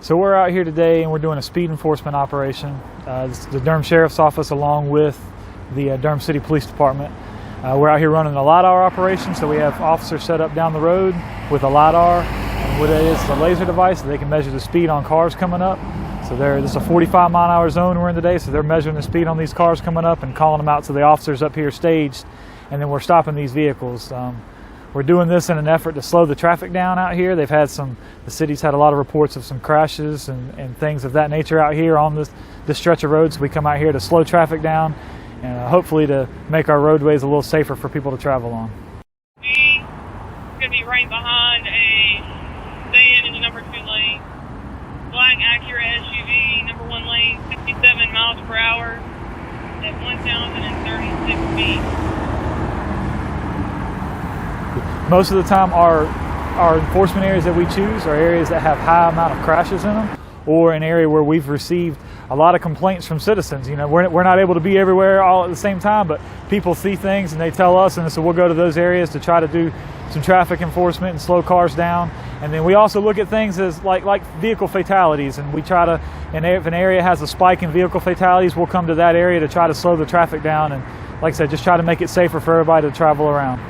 So we're out here today and we're doing a speed enforcement operation. This is the Durham Sheriff's Office along with the Durham City Police Department. We're out here running a LiDAR operation, so we have officers set up down the road with a LiDAR. And what it is a laser device so they can measure the speed on cars coming up. So this is a 45-mile-an-hour zone we're in today, so they're measuring the speed on these cars coming up and calling them out to the officers up here staged, and then we're stopping these vehicles. We're doing this in an effort to slow the traffic down out here. The city's had a lot of reports of some crashes and things of that nature out here on this stretch of road, so we come out here to slow traffic down and hopefully to make our roadways a little safer for people to travel on. We're going to be right behind a sedan in the number 2 lane, black Acura SUV, number 1 lane, 67 miles per hour at 1,036 feet. Most of the time our enforcement areas that we choose are areas that have high amount of crashes in them, or an area where we've received a lot of complaints from citizens. You know, we're not able to be everywhere all at the same time, but people see things and they tell us, and so we'll go to those areas to try to do some traffic enforcement and slow cars down. And then we also look at things as like vehicle fatalities, and we try to, and if an area has a spike in vehicle fatalities, we'll come to that area to try to slow the traffic down and, like I said, just try to make it safer for everybody to travel around.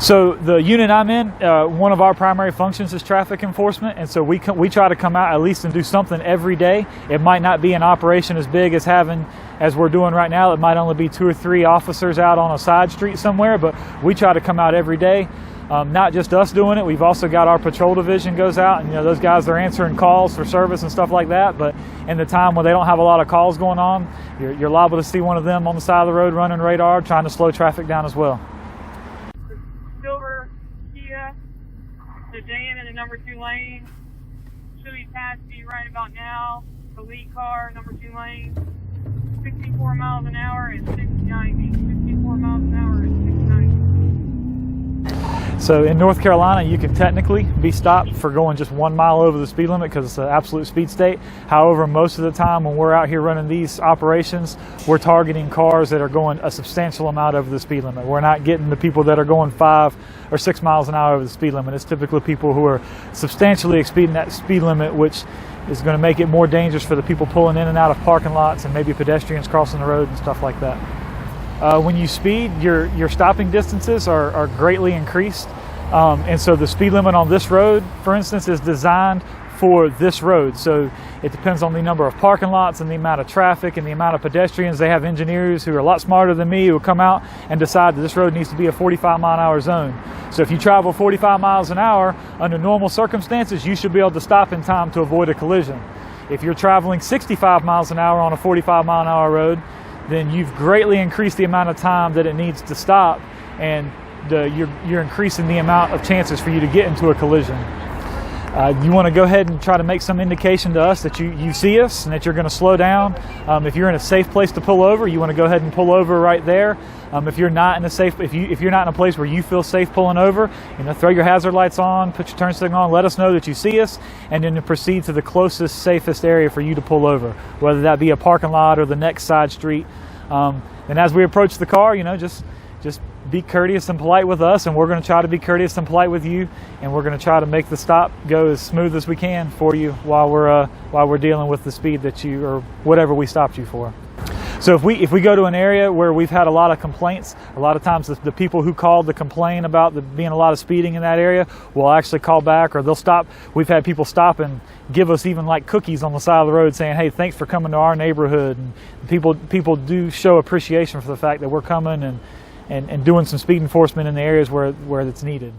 So the unit I'm in, one of our primary functions is traffic enforcement, and so we try to come out at least and do something every day. It might not be an operation as big as we're doing right now. It might only be 2 or 3 officers out on a side street somewhere, but we try to come out every day. Not just us doing it, we've also got our patrol division goes out, and those guys are answering calls for service and stuff like that. But in the time when they don't have a lot of calls going on, you're liable to see one of them on the side of the road running radar, trying to slow traffic down as well. Sedan in the number 2 lane. Should be past you right about now. The lead car, number 2 lane. 64 miles an hour at 690. 64 miles an hour at 690. So in North Carolina, you can technically be stopped for going just 1 mile over the speed limit because it's an absolute speed state. However, most of the time when we're out here running these operations, we're targeting cars that are going a substantial amount over the speed limit. We're not getting the people that are going 5 or 6 miles an hour over the speed limit. It's typically people who are substantially exceeding that speed limit, which is going to make it more dangerous for the people pulling in and out of parking lots and maybe pedestrians crossing the road and stuff like that. When you speed, your stopping distances are greatly increased, and so the speed limit on this road, for instance, is designed for this road. So it depends on the number of parking lots and the amount of traffic and the amount of pedestrians. They have engineers who are a lot smarter than me who will come out and decide that this road needs to be a 45-mile-an-hour zone. So if you travel 45 miles an hour under normal circumstances, you should be able to stop in time to avoid a collision. If you're traveling 65 miles an hour on a 45-mile-an-hour road, then you've greatly increased the amount of time that it needs to stop, and you're increasing the amount of chances for you to get into a collision. You want to go ahead and try to make some indication to us that you see us and that you're going to slow down. If you're in a safe place to pull over, you want to go ahead and pull over right there. If you're not in a place where you feel safe pulling over, throw your hazard lights on, put your turn signal on, let us know that you see us, and then proceed to the closest, safest area for you to pull over, whether that be a parking lot or the next side street. And as we approach the car, just be courteous and polite with us, and we're going to try to be courteous and polite with you, and we're going to try to make the stop go as smooth as we can for you while we're dealing with the speed that you or whatever we stopped you for. So if we go to an area where we've had a lot of complaints, a lot of times the people who called to complain about there being a lot of speeding in that area will actually call back, or they'll stop. We've had people stop and give us even like cookies on the side of the road saying, hey, thanks for coming to our neighborhood. And people do show appreciation for the fact that we're coming and doing some speed enforcement in the areas where it's needed.